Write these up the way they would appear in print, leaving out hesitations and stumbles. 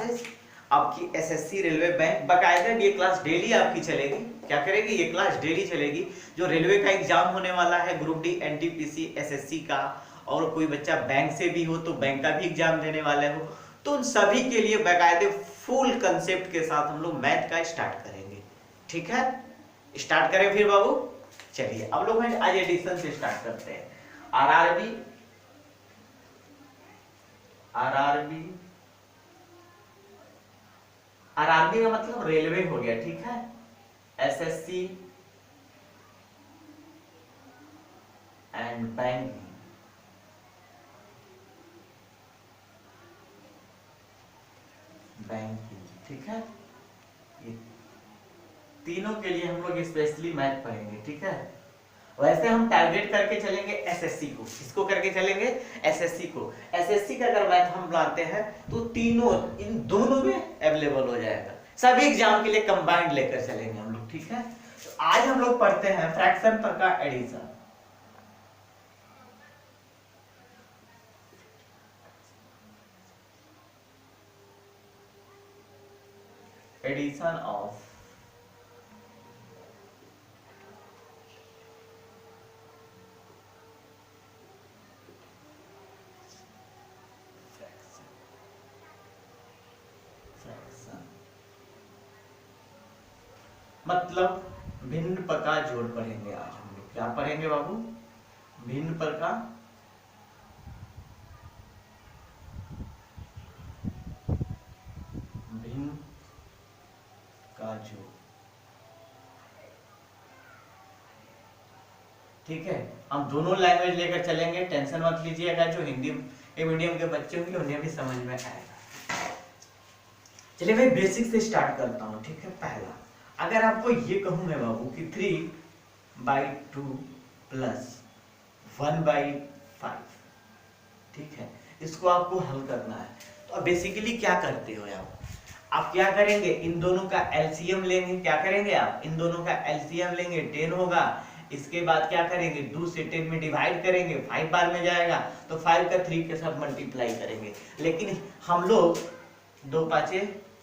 Classes आपकी SSC railway bank बकायदा ये क्लास डेली आपकी चलेगी। क्या करेगी? ये क्लास डेली चलेगी। जो रेलवे का एग्जाम होने वाला है ग्रुप डी, एनटीपीसी, एसएससी का, और कोई बच्चा बैंक से भी हो तो बैंक का भी एग्जाम देने वाले हो, तो उन सभी के लिए बकायदे फुल कंसेप्ट के साथ हम लोग मैथ का स्टार्ट करेंगे। ठीक है, स्टार्ट करें फिर बाबू। चलिए अब लोग आज एडिशन से स्टार्ट करते हैं। आरआरबी, आरआरबी, आरआरबी का मतलब रेलवे हो गया। ठीक है, एसएससी एंड बैंकिंग, बैंकिंग। ठीक है, ये तीनों के लिए हम लोग स्पेशली मैथ पढ़ेंगे। ठीक है, वैसे हम टारगेट करके चलेंगे एसएससी को। किसको करके चलेंगे? एसएससी को। एसएससी का अगर मैथ हम लाते हैं तो तीनों इन दोनों में अवेलेबल हो जाएगा। सभी एग्जाम के लिए कंबाइंड लेकर चलेंगे हम लोग। ठीक है, तो आज हम लोग पढ़ते हैं फ्रैक्शन पर का एडिशन। एडिशन ऑफ मतलब भिन्न प्रकार जोड़ पढ़ेंगे आज हम लोग। क्या पढ़ेंगे बाबू? भिन्न प्रकार भिन्न का जोड़। ठीक है, हम दोनों लैंग्वेज लेकर चलेंगे, टेंशन मत लीजिएगा। जो हिंदी मीडियम के बच्चे होंगे उन्हें भी समझ में आएगा। चलिए मैं बेसिक से स्टार्ट करता हूँ। ठीक है, पहला अगर आपको ये कहूं मैं बाबू कि 3/2 प्लस 1/5, ठीक है, इसको आपको हल करना है। तो अब बेसिकली क्या करते हो आप क्या करेंगे? इन दोनों का एलसीएम लेंगे। क्या करेंगे आप? इन दोनों का एलसीएम लेंगे, 10 होगा। इसके बाद क्या करेंगे? 2 से 10 में डिवाइड करेंगे, 5 बार में जाएगा, तो 5 का 3 के साथ मल्टीप्लाई करेंगे। लेकिन हम लोग 2 5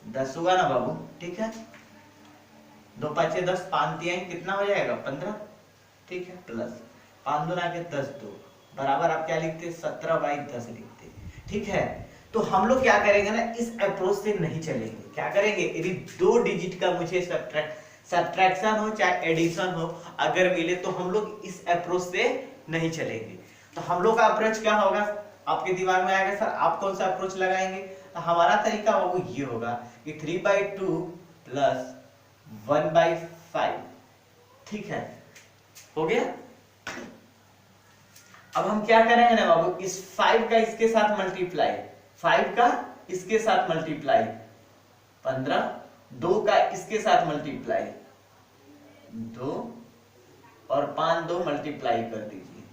10 होगा ना बाबू। ठीक है, 2 5 10, 5 3 कितना हो जाएगा? 15। ठीक है, प्लस 5 दूना के 10, 2 बराबर आप क्या लिखते? 17/10 लिखते। ठीक है, तो हम लोग क्या करेंगे ना, इस अप्रोच से नहीं चलेंगे। क्या करेंगे? यदि 2 डिजिट का मुझे सब्ट्रैक्शन हो चाहे एडिशन हो अगर मिले तो हम लोग इस अप्रोच से नहीं चलेंगे। तो हम लोग का अप्रोच क्या होगा? आपके दिमाग में आएगा, सर आप कौन सा अप्रोच लगाएंगे? तो हमारा तरीका वो ये होगा कि 3/2 प्लस 1/5। ठीक है, हो गया। अब हम क्या करेंगे ना बाबू, इस 5 का इसके साथ मल्टीप्लाई, 5 का इसके साथ मल्टीप्लाई 15, 2 का इसके साथ मल्टीप्लाई 2 और 5 2 मल्टीप्लाई कर दीजिए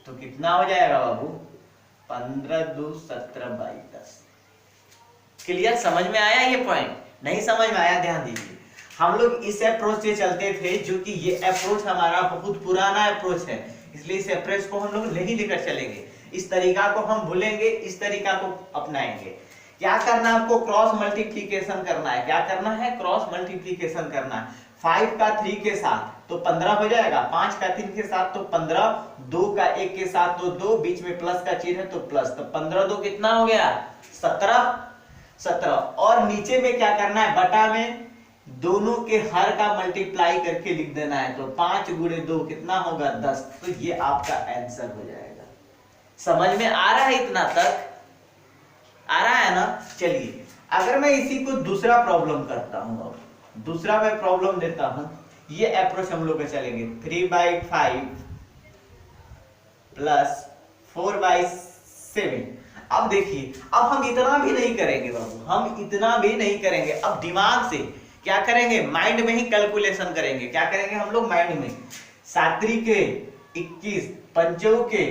तो कितना हो जाएगा बाबू? 15 2 17/10। क्लियर? समझ में आया ये पॉइंट? नहीं समझ में आया ध्यान दीजिए। हम लोग इस अप्रोच से चलते थे, जो कि ये अप्रोच हमारा बहुत पुराना अप्रोच है, इसलिए इस अप्रोच को हम लोग नहीं लेकर चलेंगे। इस तरीका को हम भूलेंगे, इस तरीका को अपनाएंगे। क्या करना है आपको? क्रॉस मल्टीप्लीकेशन करना है। क्या करना है? क्रॉस मल्टीप्लीकेशन करना है। 5 का 3 के साथ तो 15 हो जाएगा, 5 का 3 के साथ तो 15, 2 का 1 के साथ तो 2, बीच में प्लस का चिन्ह है तो प्लस, तो 15 2 कितना हो गया? 17। और नीचे में क्या करना है? बटा में दोनों के हर का मल्टीप्लाई करके लिख देना है, तो 5 × 2 कितना होगा? 10। तो ये आपका आंसर हो जाएगा। समझ में आ रहा है? इतना तक आ रहा है ना? चलिए अगर मैं इसी को दूसरा प्रॉब्लम करता हूं, अब दूसरा मैं प्रॉब्लम देता हूं, ये अप्रोच हम लोग चलेंगे 3/5 प्लस 4/7। अब देखिए, अब हम इतना भी नहीं करेंगे बाबू, हम इतना भी नहीं करेंगे। अब दिमाग से क्या करेंगे? माइंड में ही कैलकुलेशन करेंगे। क्या करेंगे हम लोग? माइंड में 7 के 21, 5 के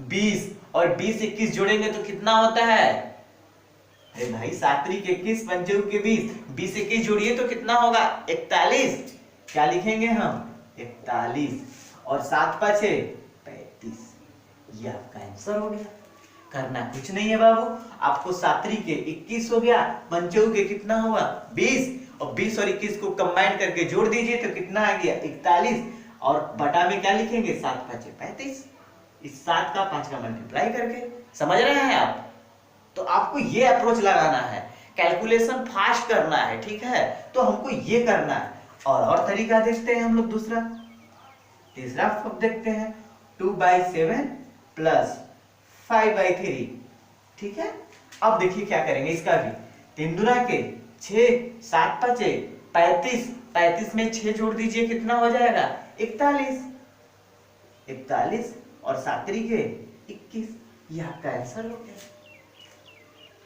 20 और 20 21 जोड़ेंगे तो कितना होता है? अरे भाई 7 के 21, 5 के 20, 20 21 जोड़िए तो कितना होगा? 41। क्या लिखेंगे हम? 41 और 7 5 35। ये आपका आंसर हो गया। करना कुछ नहीं है बाबू, आपको 7 के 21 हो गया, 5 के कितना हुआ 20, और 20 और 21 को कंबाइन करके जोड़ दीजिए तो कितना आ गया 41, और बटा में क्या लिखेंगे 7 5 35, इस 7 का 5 का मल्टीप्लाई करके। समझ रहे हैं आप? तो आपको ये अप्रोच लगाना है, कैलकुलेशन फास्ट करना है, ठीक है, तो हमको ये करना है। और तरीका देखते हैं हम लोग, तीसरा देखते हैं 2/7 प्लस 5/3, ठीक है। अब देखिए क्या करेंगे इसका भी, 3 दूना के 6, 7 5 35, 35 में 6 जोड़ दीजिए कितना हो जाएगा 41, 41 और 7 के 21, ये आपका आंसर हो गया।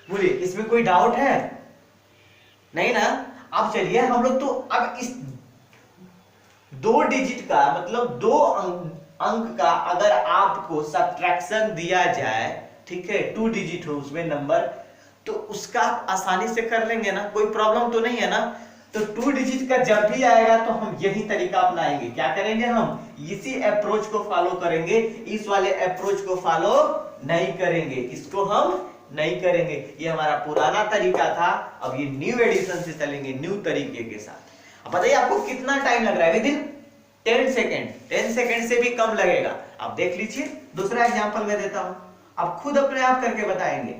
बोलिए इसमें कोई डाउट है? नहीं ना। अब चलिए हम लोग तो अब इस 2 डिजिट का मतलब 2 अंक का अगर आपको सब्ट्रैक्शन दिया जाए, ठीक है, 2 डिजिट हो उसमें नंबर, तो उसका आप आसानी से कर लेंगे ना, कोई प्रॉब्लम तो नहीं है ना। तो 2 डिजिट का जब भी आएगा तो हम यही तरीका अपनाएंगे। क्या करेंगे? हम इसी अप्रोच को फॉलो करेंगे, इस वाले अप्रोच को फॉलो नहीं करेंगे, इसको हम नहीं करेंगे। ये हमारा पुराना तरीका था, अब ये न्यू एडिशन से चलेंगे, न्यू तरीके के साथ। अब बताइए आपको कितना टाइम लग रहा है? विदिन 10 सेकेंड, 10 सेकेंड से भी कम लगेगा। आप देख लीजिए, दूसरा एग्जांपल मैं देता हूं, आप खुद अपने आप करके बताएंगे।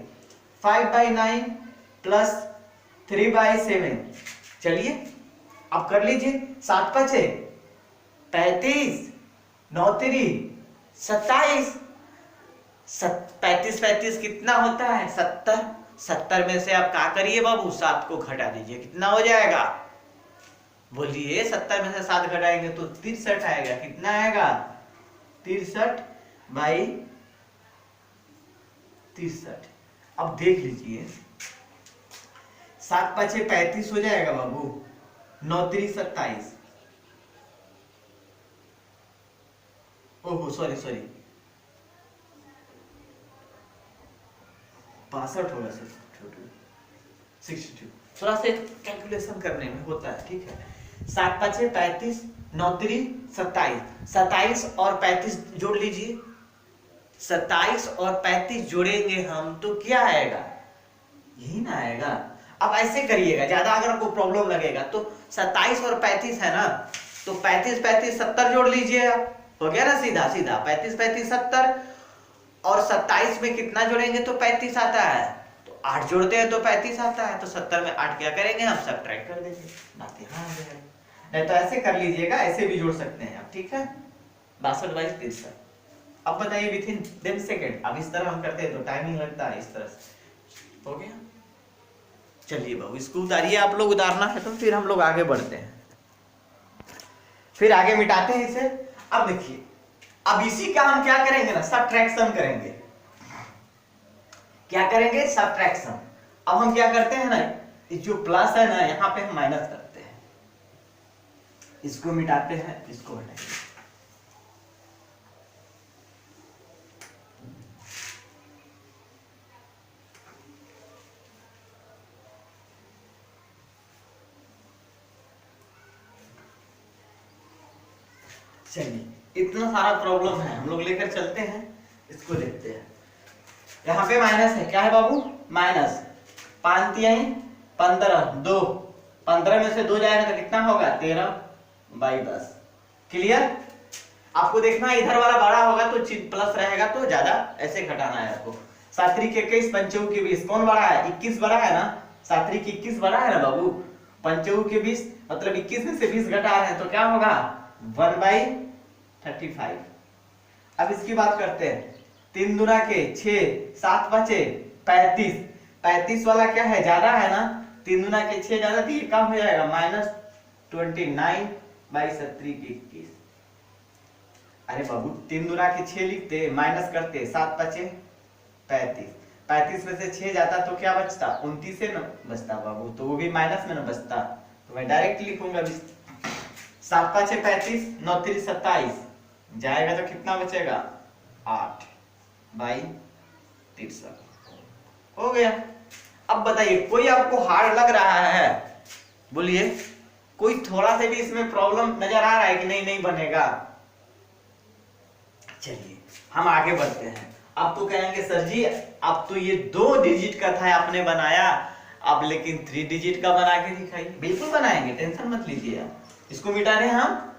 5/9 प्लस 3/7, चलिए आप कर लीजिए। 7 5 35, 9 3 27, 35 35 कितना होता है 70, 70 में से आप क्या करिए बाबू 7 को घटा दीजिए, कितना हो जाएगा? बोलिए 70 में से 7 घटाएंगे तो 63 आएगा। कितना आएगा? 63/63। अब देख लीजिए 7 5 35 हो जाएगा बाबू, 9 3 27, ओहो सॉरी 62 होगा सर, 62, थोड़ा सा कैलकुलेशन करने में होता है, ठीक है। 7 5 35, 9 3 27, 27 और 35 जोड़ लीजिए, 27 और 35 जोड़ेंगे हम तो क्या आएगा? यही ना आएगा। अब ऐसे करिएगा, ज्यादा अगर आपको प्रॉब्लम लगेगा तो 27 और 35 है ना, तो 35 35 70 जोड़ लीजिए, हो गया ना सीधा सीधा 35 35 70, और 27 में कितना जोड़ेंगे तो 35 आता है, तो 8 जोड़ते हैं तो 35 आता है, तो 70 में 8 क्या करेंगे हम? सब्ट्रैक्ट कर देंगे, बात यहाँ आ जाएगा। नहीं तो ऐसे कर लीजिएगा, ऐसे भी जोड़ सकते हैं आप, ठीक है। 62/63। अब बताइए विथिन 10 सेकेंड, अब इस तरह हम करते हैं तो टाइमिंग लगता है, इस तरह से हो गया। चलिए बाबू इसको उतारिए, आप लोग उतारना है तो फिर हम लोग आगे बढ़ते हैं, फिर आगे मिटाते हैं इसे। अब देखिए, अब इसी का हम क्या करेंगे ना, सब्ट्रैक्शन करेंगे। क्या करेंगे? सब्ट्रैक्शन। अब हम क्या करते हैं ना, जो प्लस है ना यहाँ पे हम माइनस करते हैं, इसको मिटाते हैं, इसको हटाइए। चलिए इतना सारा प्रॉब्लम है, हम लोग लेकर चलते हैं, इसको देखते हैं। यहाँ पे माइनस है, क्या है बाबू? माइनस 5 3 15, 2, 15 में से 2 जाएगा तो कितना होगा? 13/10। क्लियर? आपको देखना है इधर वाला बड़ा होगा तो प्लस रहेगा, तो ज्यादा ऐसे घटाना है आपको। 7 3 21, 5 के 20, कौन बड़ा है? 21 बड़ा है ना, 7 3 21 बड़ा है ना बाबू, 5 के 20 मतलब 21 में से 20 घटा रहे हैं तो क्या होगा? 1/35। अब इसकी बात करते हैं, 3 दूना के 6, 7 5 35, 35 वाला क्या है? ज्यादा है ना, 3 दूना के 6 ज्यादा तो ये कम हो जाएगा, -29/17 के 21। अरे बाबू 3 दूना के 6 लिखते, माइनस करते, 7 5 35, 35 में से 6 जाता तो क्या बचता? 29 से न बचता बाबू, तो वो भी माइनस में न बचता, तो मैं डायरेक्ट लिखूंगा 7 5 35, 9 3 27, जाएगा तो कितना बचेगा? 8/63 हो गया। अब बताइए कोई आपको हार्ड लग रहा है? बोलिए, कोई थोड़ा से भी इसमें प्रॉब्लम नजर आ रहा है कि नहीं नहीं बनेगा? चलिए हम आगे बढ़ते हैं। आप तो कहेंगे सर जी अब तो ये 2 डिजिट का था आपने बनाया, अब लेकिन 3 डिजिट का बना के दिखाइए। बिल्कुल बनाएंगे, टेंशन मत लीजिए आप। इसको मिटा रहे हैं हम।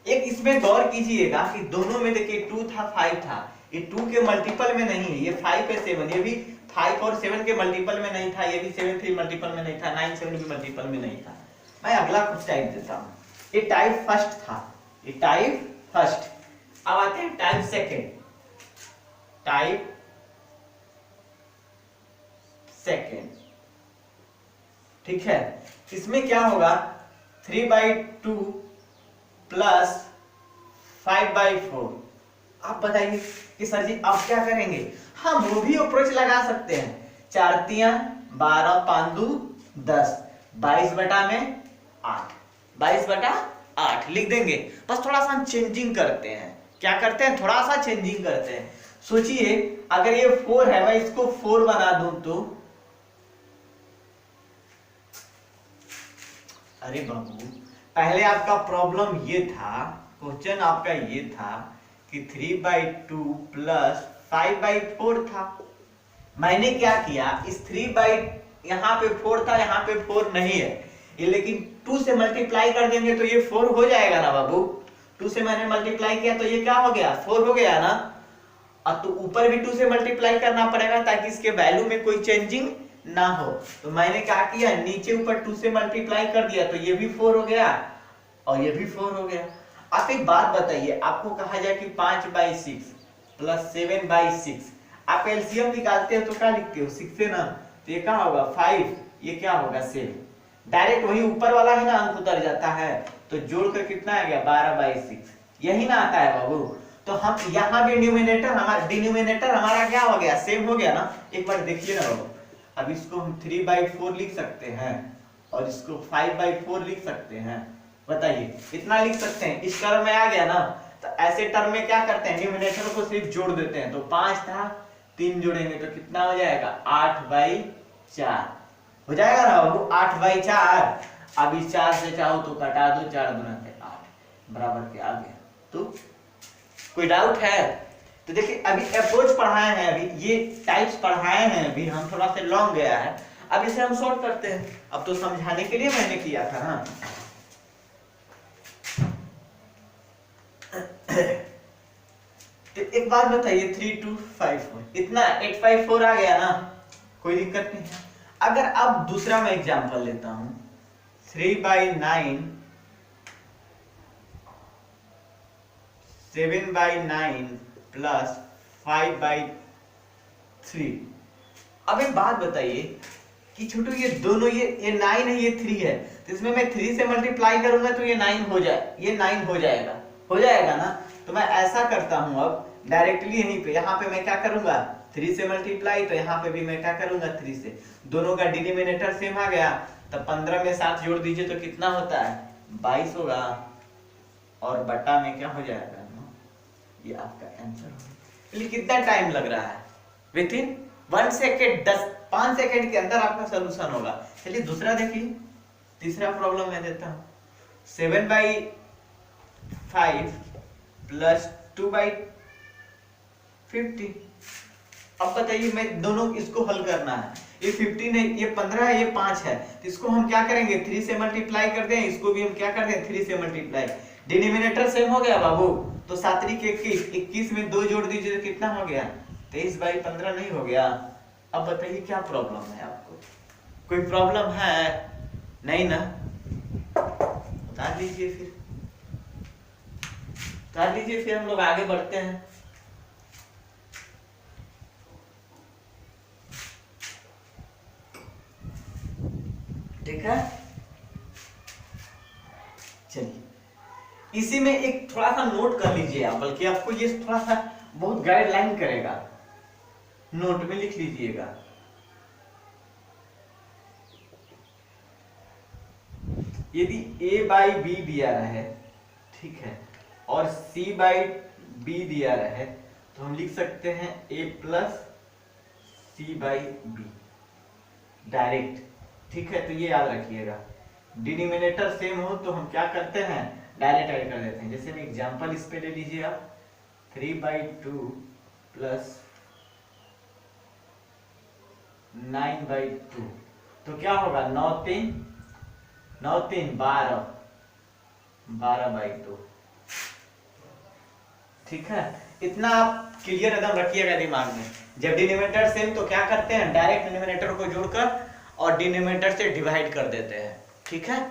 एक इसमें गौर कीजिएगा कि दोनों में देखिए 2 था 5 था, ये 2 के मल्टीपल में नहीं है, ये 5 है 7, ये भी 5 और 7 के मल्टीपल में नहीं था, ये भी 7 3 मल्टीपल में नहीं था, 9 7 भी मल्टीपल में नहीं था। मैं अगला कुछ टाइप देता हूं। ये टाइप फर्स्ट था, ये टाइप फर्स्ट। अब आते हैं टाइप सेकेंड। टाइप सेकेंड, ठीक है। इसमें क्या होगा 3/2 प्लस 5/4। आप बताइए कि सर जी अब क्या करेंगे। हम वो भी अप्रोच लगा सकते हैं, 4 तियां 12 5 2 10, 22 बटा में 8, 22/8 लिख देंगे। बस थोड़ा सा हम चेंजिंग करते हैं। क्या करते हैं, थोड़ा सा चेंजिंग करते हैं। सोचिए अगर ये 4 है, मैं इसको 4 बना दूं तो, अरे बाबू पहले आपका प्रॉब्लम ये था, क्वेश्चन आपका ये था कि 3/2 प्लस 5/4 था। मैंने क्या किया, इस 3 यहाँ पे 4 था, यहाँ पे 4 नहीं है, ये लेकिन 2 से मल्टीप्लाई कर देंगे तो ये 4 हो जाएगा ना बाबू। 2 से मैंने मल्टीप्लाई किया तो ये क्या हो गया, 4 हो गया ना। अब तो ऊपर भी 2 से मल्टीप्लाई करना पड़ेगा ताकि इसके वैल्यू में कोई चेंजिंग ना हो। तो मैंने क्या किया, नीचे ऊपर 2 से मल्टीप्लाई कर दिया तो ये भी 4 हो गया और ये भी 4 हो गया। आप एक बात बताइए, आपको कहा जाए कि 5/6 प्लस 7/6, आप एलसीएम निकालते हो तो क्या लिखते हो, 6 से ना, तो ये क्या होगा 5, ये क्या होगा 7। डायरेक्ट वही ऊपर वाला ही ना अंक उतर जाता है, तो जोड़कर कितना आ गया 12/6, यही ना आता है बाबू। तो हम यहाँ भी डिनोमिनेटर हमारा क्या हो गया, सेम हो गया ना। एक बार देखिए ना बाबू, अब इसको हम 3/4 लिख सकते हैं और इसको 5/4 लिख सकते हैं। बताइए इतना लिख सकते हैं, इस टर्म में आ गया ना। तो ऐसे टर्म में क्या करते हैं, डिनोमिनेटर को सिर्फ जोड़ देते हैं। तो 5 था, 3 जोड़ेंगे तो कितना हो जाएगा 8/4 हो जाएगा ना बाबू, 8/4। अब इस 4 से चाहो तो कटा दो, 4 दूना 8 बराबर के आ गया। तो कोई डाउट है, तो देखिए अभी अप्रोच पढ़ाए हैं, अभी ये टाइप्स पढ़ाए हैं, अभी हम थोड़ा सा लॉन्ग गया है, अब इसे हम सॉल्व करते हैं। अब तो समझाने के लिए मैंने किया था ना। तो एक बात बताइए 3 2 5 4 इतना 8/4 आ गया ना, कोई दिक्कत नहीं है। अगर अब दूसरा मैं एग्जांपल लेता हूं, 3/9 7/9 प्लस 5/3। अब एक बात बताइए कि छोटू ये दोनों, ये 9 है, ये 3 है, तो इसमें मैं 3 से मल्टीप्लाई करूंगा तो ये 9 हो जाए, ये 9 हो जाएगा ना। तो मैं ऐसा करता हूं, अब डायरेक्टली यहीं पे, यहाँ पे मैं क्या करूंगा 3 से मल्टीप्लाई, तो यहाँ पे भी मैं क्या करूंगा 3 से। दोनों का डिनोमिनेटर सेम आ गया, तो 15 में 7 जोड़ दीजिए तो कितना होता है 22 होगा, और बटा में क्या हो जाएगा, ये आपका आंसर होगा। लेकिन कितना टाइम लग रहा है, विद इन 1 सेकेंड, 5 सेकेंड के अंदर आपका सोल्यूशन होगा। चलिए दूसरा देखिए, तीसरा प्रॉब्लम मैं देता हूं, 7/5 प्लस 2/50। अब बताइए, मैं दोनों इसको हल करना है, ये 15 है, ये 15 है, ये 5 है, तो इसको हम क्या करेंगे 3 से मल्टीप्लाई कर दें, इसको भी हम क्या कर दें 3 से मल्टीप्लाई। डिनोमिनेटर सेम हो गया बाबू, तो 7 के 21 में 2 जोड़ दीजिए तो कितना हो गया 23/15 नहीं हो गया। अब बताइए क्या प्रॉब्लम है आपको, कोई प्रॉब्लम है नहीं ना, बता दीजिए फिर हम लोग आगे बढ़ते हैं। ठीक है, चलिए इसी में एक थोड़ा सा नोट कर लीजिए आप, बल्कि आपको ये थोड़ा सा बहुत गाइडलाइन करेगा, नोट में लिख लीजिएगा। यदि a/b दिया रहे, ठीक है, और c/b दिया रहे, तो हम लिख सकते हैं a प्लस c/b डायरेक्ट। ठीक है, तो ये याद रखिएगा, डिनोमिनेटर सेम हो तो हम क्या करते हैं डायरेक्ट ऐड कर देते हैं। जैसे मैं एग्जांपल इस पे ले लीजिए आप, 3/2 प्लस 9/2। तो क्या होगा 9 3 12, 12/2। ठीक है, इतना आप क्लियर एकदम रखिएगा दिमाग में। जब डिनोमिनेटर सेम तो क्या करते हैं, डायरेक्ट डिनोमिनेटर को जोड़कर और डिनोमिनेटर से डिवाइड कर देते हैं। ठीक है,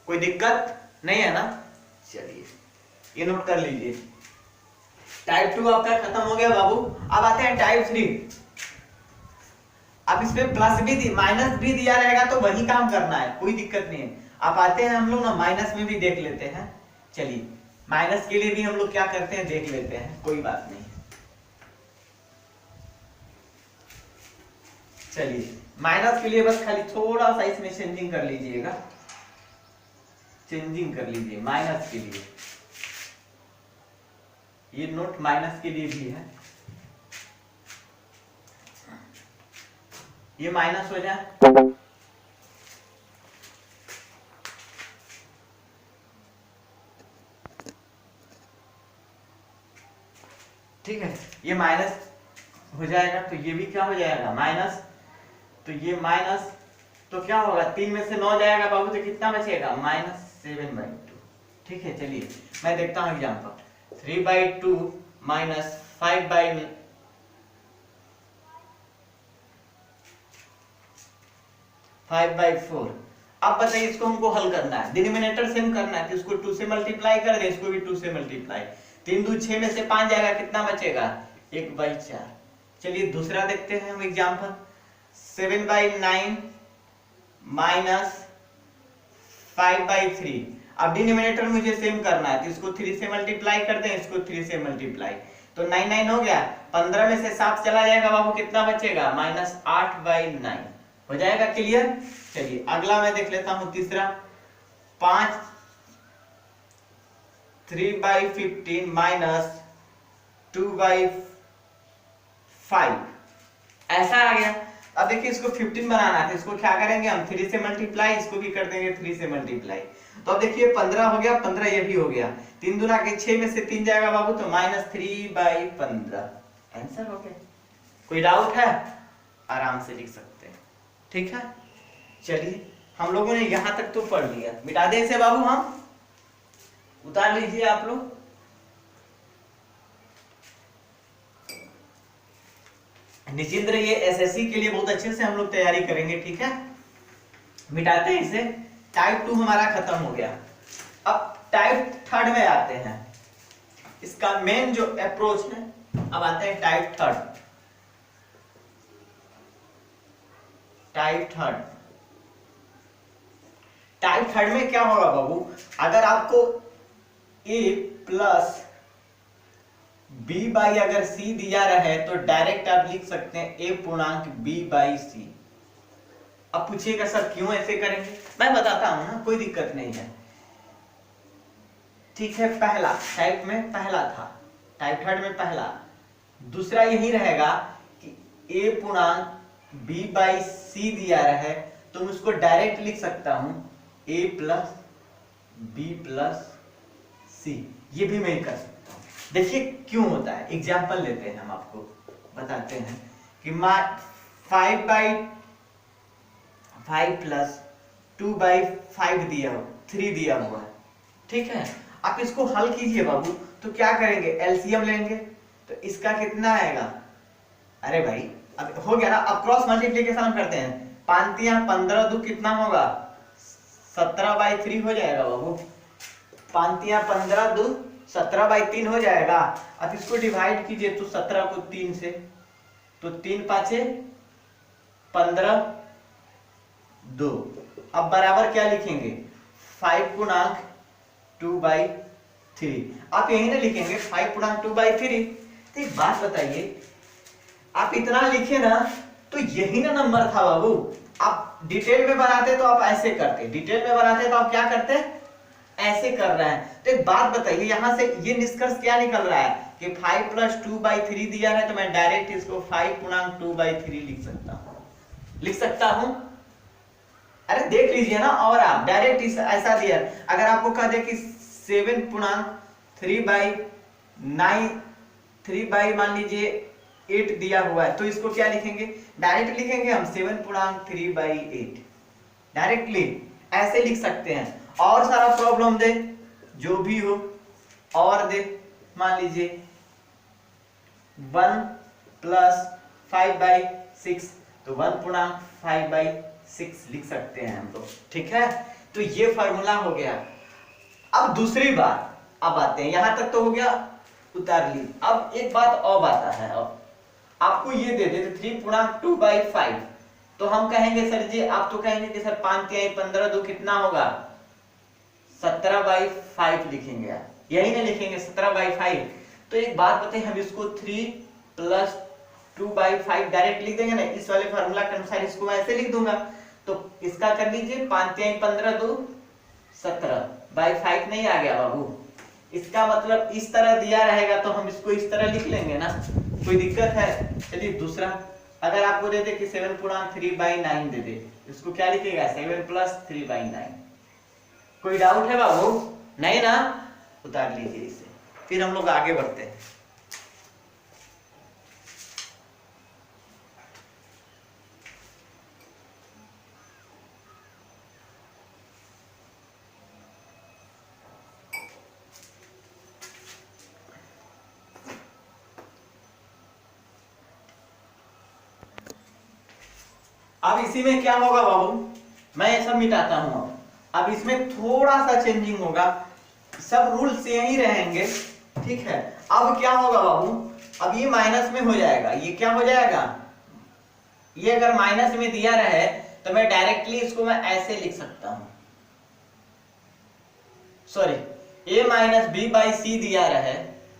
कोई दिक्कत नहीं है ना। चलिए ये नोट कर लीजिए, टाइप 2 आपका खत्म हो गया बाबू। अब आते हैं टाइप 3। अब इसमें प्लस भी माइनस भी दिया रहेगा तो वही काम करना है, कोई दिक्कत नहीं है। आप आते हैं हम लोग ना माइनस में भी देख लेते हैं। चलिए माइनस के लिए भी हम लोग क्या करते हैं देख लेते हैं, कोई बात नहीं। चलिए माइनस के लिए बस खाली थोड़ा सा इसमें चेंजिंग कर लीजिएगा, चेंजिंग कर लीजिए माइनस के लिए। ये नोट माइनस के लिए भी है, ये माइनस हो जाए। ठीक है, ये माइनस हो जाएगा तो ये भी क्या हो जाएगा माइनस। तो ये माइनस तो क्या होगा, 3 में से 9 जाएगा बाबू तो कितना बचेगा -7/2। ठीक है, चलिए मैं देखता हूं एग्जांपल। 3/2 माइनस 5/4। अब बताइए इसको हमको हल करना है, डिनोमिनेटर सेम करना है तो इसको 2 से मल्टीप्लाई कर दे, इसको भी 2 से मल्टीप्लाई। 3 2 6 में से 5 जाएगा, कितना बचेगा 1/4। चलिए दूसरा देखते हैं हम एग्जांपल। 7/9 माइनस 5/3। अब डिनोमिनेटर मुझे सेम करना है तो इसको 3 से मल्टीप्लाई कर दें, इसको 3 से मल्टीप्लाई। तो 9 9 हो गया, 15 में से 7 चला जाएगा बाबू, कितना बचेगा -8/9। हो जाएगा क्लियर। चलिए अगला मैं देख लेता हूं तीसरा। 3/15 माइनस 2/5 ऐसा आ गया। अब देखिए इसको 15 बनाना है तो इसको क्या करेंगे हम 3 से मल्टीप्लाई, इसको भी कर देंगे 3 से मल्टीप्लाई। तो अब देखिए 15 हो गया, 15 ये भी हो गया, 3 दूना के 6 में से 3 जाएगा बाबू तो -3/15 आंसर हो गया। कोई डाउट है, आराम से लिख सकते हैं। ठीक है, चलिए हम लोगों ने यहां तक तो पढ़ लिया, मिटा दे इसे बाबू, हम उतार लीजिए आप लोग। निचिंद्र ये एसएससी के लिए बहुत अच्छे से हम लोग तैयारी करेंगे। ठीक है, मिटाते हैं इसे। टाइप 2 हमारा खत्म हो गया। अब टाइप 3 में आते हैं, इसका मेन जो अप्रोच है। अब आते हैं टाइप 3। टाइप 3 में क्या होगा बाबू, अगर आपको a प्लस b बाई अगर c दिया रहे तो डायरेक्ट आप लिख सकते हैं a पूर्णांक b बाई c। अब पूछिएगा सर क्यों ऐसे करेंगे, मैं बताता हूं ना, कोई दिक्कत नहीं है। ठीक है, पहला टाइप में पहला था, टाइप 3 में पहला। दूसरा यही रहेगा कि a पूर्णांक b बाई c दिया रहे तो मैं उसको डायरेक्ट लिख सकता हूं a plus b plus c। ये भी मैं कर सकता हूं। देखिए क्यों होता है, एग्जाम्पल लेते हैं, हम आपको बताते हैं कि 5/5 प्लस 2/5 दिया हो, 3 दिया हुआ है। ठीक है, आप इसको हल कीजिए बाबू तो क्या करेंगे, एलसीएम लेंगे तो इसका कितना आएगा। अरे भाई अब हो गया ना, अब क्रॉस मल्टीप्लीकेशन हम करते हैं। 5 15 दो कितना होगा 17/3 हो जाएगा बाबू। 5 15 दो 17/3 हो जाएगा। अब इसको डिवाइड कीजिए तो 17 को 3 से, तो 3 5 15 2। अब बराबर क्या लिखेंगे 5 पूर्णांक 2/3। आप यही ना लिखेंगे 5 पूर्णांक 2/3। तो एक बात बताइए, आप इतना लिखे ना तो यही ना नंबर था बाबू। आप डिटेल में बनाते तो आप ऐसे करते, डिटेल में बनाते तो आप क्या करते, ऐसे कर रहे हैं। तो एक बात बताइए, यहां से ये निष्कर्ष क्या निकल रहा है कि 5 प्लस 2/3 दिया है तो मैं डायरेक्ट इसको 5 पूर्णांक 2/3 लिख सकता हूं, लिख सकता हूं। अरे देख लीजिए ना, और आप डायरेक्ट ऐसा दिया। अगर आपको कह दे कि 7 पूर्णांक 3/9 3 बाई मान लीजिए 8 दिया हुआ है, तो इसको क्या लिखेंगे, डायरेक्ट लिखेंगे हम 7.3/8, डायरेक्टली ऐसे लिख सकते हैं। और सारा प्रॉब्लम दे, जो भी हो और दे, मान लीजिए 1 + 5/6, तो 1.5/6 लिख सकते हैं हम लोग, ठीक है। तो ये फॉर्मूला हो गया। अब दूसरी बात, अब आते हैं, यहां तक तो हो गया, उतार ली। अब एक बात और आता है, अब आपको ये दे दे 3.2/5, तो हम कहेंगे सर जी, आप तो कहेंगे कि सर 5 × 15 2 कितना होगा, 17/5 लिखेंगे आप, यही ना लिखेंगे 17/5। तो एक बात बताइए, हम इसको 3 + 2/5 डायरेक्ट लिख देंगे ना, इस वाले फॉर्मूला के अनुसार इसको मैं ऐसे लिख दूंगा। तो इसका कर लीजिए, 5 × 15 2 17/5 नहीं आ गया बाबू, इसका मतलब इस तरह दिया रहेगा तो हम इसको इस तरह लिख लेंगे ना, कोई दिक्कत है। चलिए दूसरा, अगर आपको दे दे कि 7.3/9 दे दे, इसको क्या लिखेगा, 7 + 3/9, कोई डाउट है बाबू, नहीं ना, उतार लीजिए इसे, फिर हम लोग आगे बढ़ते हैं। अब इसी में क्या होगा बाबू, मैं ये सब मिटाता हूं। अब इसमें थोड़ा सा चेंजिंग होगा, सब रूल से ही रहेंगे, ठीक है। अब क्या होगा बाबू, अब ये माइनस में हो जाएगा, ये क्या हो जाएगा, ये अगर माइनस में दिया रहे तो मैं डायरेक्टली इसको मैं ऐसे लिख सकता हूं, सॉरी, a - b/c दिया रहे,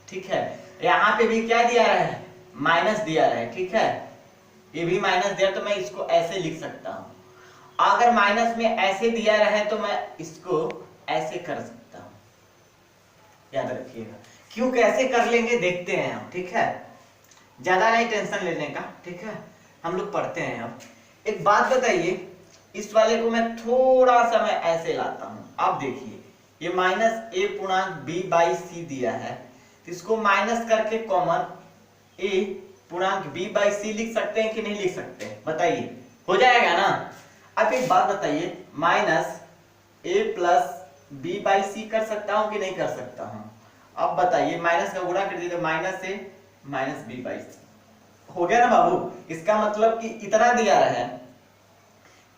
ठीक है। यहां पे भी क्या दिया रहे, माइनस दिया रहे, ठीक है, ये भी माइनस दिया, तो मैं इसको ऐसे लिख सकता हूं। अगर माइनस में ऐसे दिया रहे तो मैं इसको ऐसे कर सकता हूं, याद रखिएगा। क्यों कैसे कर लेंगे देखते हैं हम, ठीक है, ज्यादा नहीं टेंशन लेने का, ठीक है, हम लोग पढ़ते हैं। अब एक बात बताइए, इस वाले को मैं थोड़ा सा मैं ऐसे लाता हूं, आप देखिए, ये -a/b/c दिया है, तो इसको माइनस करके कॉमन a/b/c लिख सकते हैं कि नहीं लिख सकते, बताइए, हो जाएगा ना। अब एक बात बताइए, -a + b/c कर सकता हूं कि नहीं कर सकता हूं, अब बताइए, माइनस का गुणा कर दीजिए, -a - b/c हो गया ना बाबू। इसका मतलब कि इतना दिया रहा है,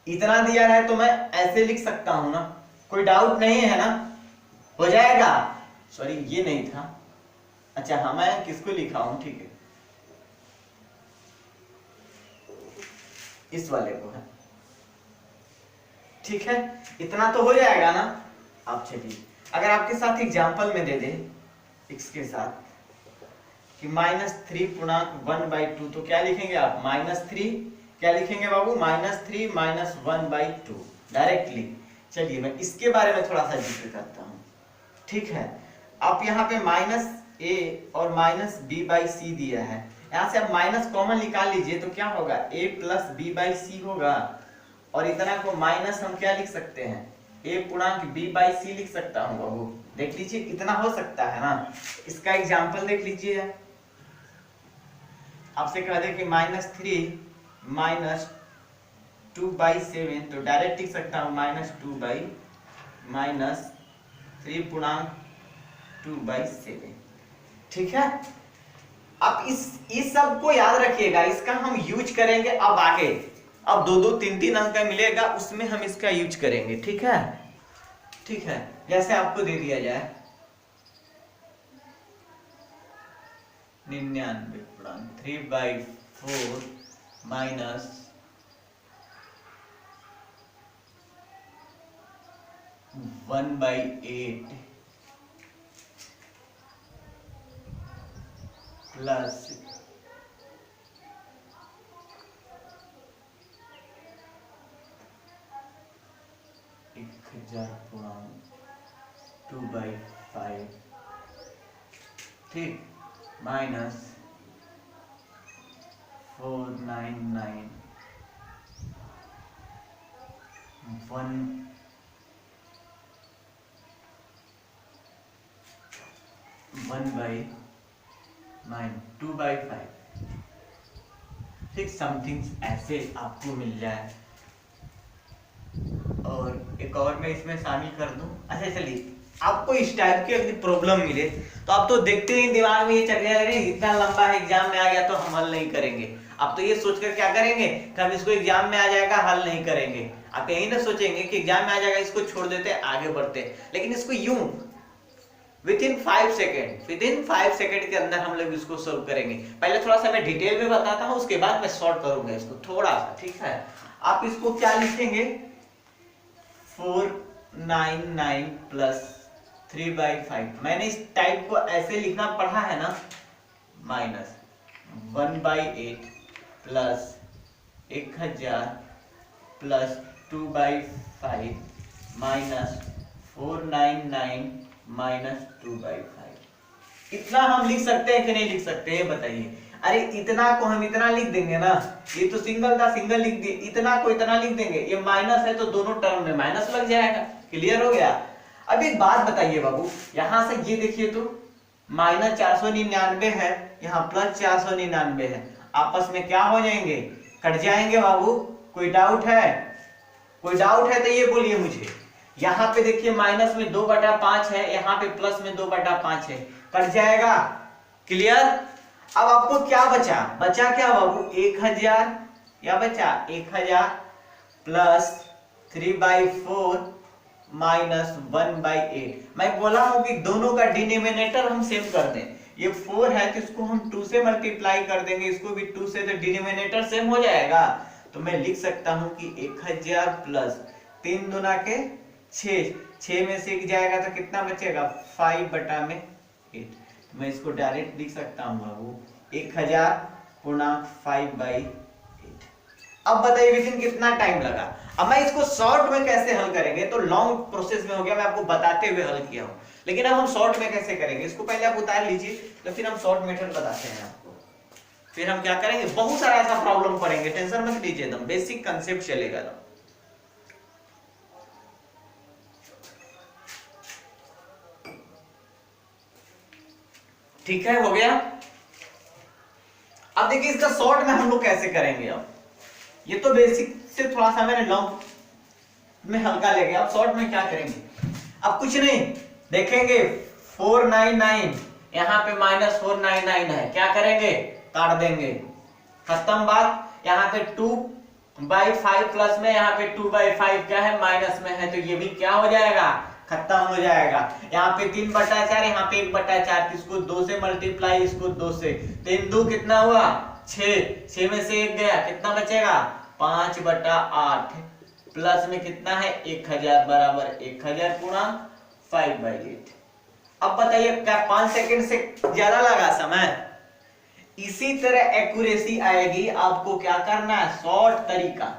इतना दिया रहा है, तो मैं ऐसे लिख सकता हूं ना, कोई डाउट नहीं है ना, हो जाएगा। सॉरी ये नहीं था, अच्छा हाँ, मैं किसको लिखा हूं, ठीक है, इस वाले को है, ठीक है, इतना तो हो जाएगा ना। आप चलिए, अगर आपके साथ एग्जांपल में दे दे x के साथ कि -3.1/2, तो क्या लिखेंगे आप, -3, क्या लिखेंगे बाबू, -3 - 1/2 डायरेक्टली। चलिए मैं इसके बारे में थोड़ा सा जिक्र करता हूं, ठीक है। आप यहाँ पे -a और -b/c दिया है, यहाँ से आप माइनस कॉमन निकाल लीजिए, तो क्या होगा, a + b/c होगा, और इतना को माइनस हम क्या लिख सकते हैं, a/b/c लिख सकता हूं बाबू, देख लीजिए इतना हो सकता है ना। इसका एग्जांपल देख लीजिए, आपसे कह दे कि -3 - 2/7, तो डायरेक्ट लिख सकता हूं -3.2/7, ठीक है। अब इस सब को याद रखिएगा, इसका हम यूज करेंगे अब आगे, अब 2-2 3-3 अंक का मिलेगा, उसमें हम इसका यूज करेंगे, ठीक है, ठीक है। जैसे आपको दे दिया जाए 99.3/4 -1/8 प्लस 1000.2/5, ठीक, -499 1/9 2/5, ठीक समथिंग ऐसे आपको मिल जाए। और एक और मैं इसमें शामिल कर दूं। अच्छा चलिए, आपको इस टाइप की अगर प्रॉब्लम मिले तो आप तो देखते ही दिमाग में ये चल गया, अरे इतना लंबा एग्जाम में आ गया तो हम हल नहीं करेंगे। आप तो ये सोचकर क्या करेंगे कि हम इसको एग्जाम में आ जाएगा हल नहीं करेंगे। आप यही ना सोचेंगे कि एग्जाम में आ जाएगा इसको छोड़ देते आगे बढ़ते, लेकिन इसको यूं विद इन 5 सेकेंड के अंदर हम लोग इसको सोल्व करेंगे। पहले थोड़ा सा मैं डिटेल में बताता हूँ, उसके बाद मैं शॉर्ट करूंगा इसको थोड़ा सा, ठीक है। आप इसको क्या लिखेंगे, 499 प्लस 3/5। मैंने इस टाइप को ऐसे लिखना पढ़ा है ना, minus 1/8 plus 1000 plus 2/5 minus 499 minus 2/5। इतना हम लिख सकते हैं कि नहीं लिख सकते हैं बताइए। अरे इतना को हम इतना लिख देंगे ना, ये तो सिंगल था सिंगल लिख दिए, इतना को इतना लिख देंगे, ये माइनस है तो दोनों टर्म में माइनस लग जाएगा। क्लियर हो गया। अब एक बात बताइए बाबू, यहां से ये देखिए तो माइनस 499 है, यहाँ प्लस 499 है, आपस में क्या हो जाएंगे, कट जाएंगे बाबू। कोई डाउट है, कोई डाउट है तो ये बोलिए मुझे। यहाँ पे देखिए माइनस में 2/5 है, यहाँ पे प्लस में 2/5 है, कट जाएगा। क्लियर। अब आपको क्या बचा, बचा क्या बाबू, 1000 या बचा 1000 प्लस 3/4 माइनस 1/8। मैं बोला हूं कि दोनों का डिनोमिनेटर हम सेम कर दें। ये 4 है तो इसको हम 2 से मल्टीप्लाई कर देंगे, इसको भी 2 से, तो डिनोमिनेटर सेम हो जाएगा। तो मैं लिख सकता हूं कि 1000 प्लस 3 दूना के 6, 6 में से 1 जाएगा तो कितना बचेगा, 5/8। तो मैं इसको डायरेक्ट लिख सकता हूं बाबू 1000 पूर्णांक 5/8। अब बताइए विदिन कितना टाइम लगा। अब मैं इसको शॉर्ट में कैसे हल करेंगे, तो लॉन्ग प्रोसेस में हो गया, मैं आपको बताते हुए हल किया हूं, लेकिन अब हम शॉर्ट में कैसे करेंगे इसको पहले आप उतार लीजिए, तो फिर हम शॉर्ट मेथड बताते हैं आपको। फिर हम क्या करेंगे, बहुत सारा ऐसा प्रॉब्लम पढ़ेंगे, टेंशन मत लीजिए, एकदम बेसिक कंसेप्ट चलेगा। ठीक है, हो गया। अब देखिए इसका शॉर्ट में हम लोग कैसे करेंगे। अब ये तो बेसिक से थोड़ा सा मैंने लॉन्ग में हल्का ले गया, अब शॉर्ट में क्या करेंगे। अब कुछ नहीं, देखेंगे 499 यहाँ पे माइनस 499 है, क्या करेंगे, काट देंगे, खत्म बात। यहाँ पे 2/5 प्लस में, यहाँ पे 2/5 क्या है, माइनस में है, तो ये भी क्या हो जाएगा, खत्म हो जाएगा। यहाँ पे 3/4, यहाँ पे 1/4, इसको 2 से मल्टीप्लाई, इसको 2 से, 3 2 कितना हुआ, 6, 6 में से 1 गया, कितना बचेगा, 5/8 प्लस में कितना है 1000 बराबर 1000 गुणा 5/8। अब बताइए क्या 5 सेकंड से ज्यादा लगा समय। इसी तरह एक्यूरेसी आएगी, आपको क्या करना है, शॉर्ट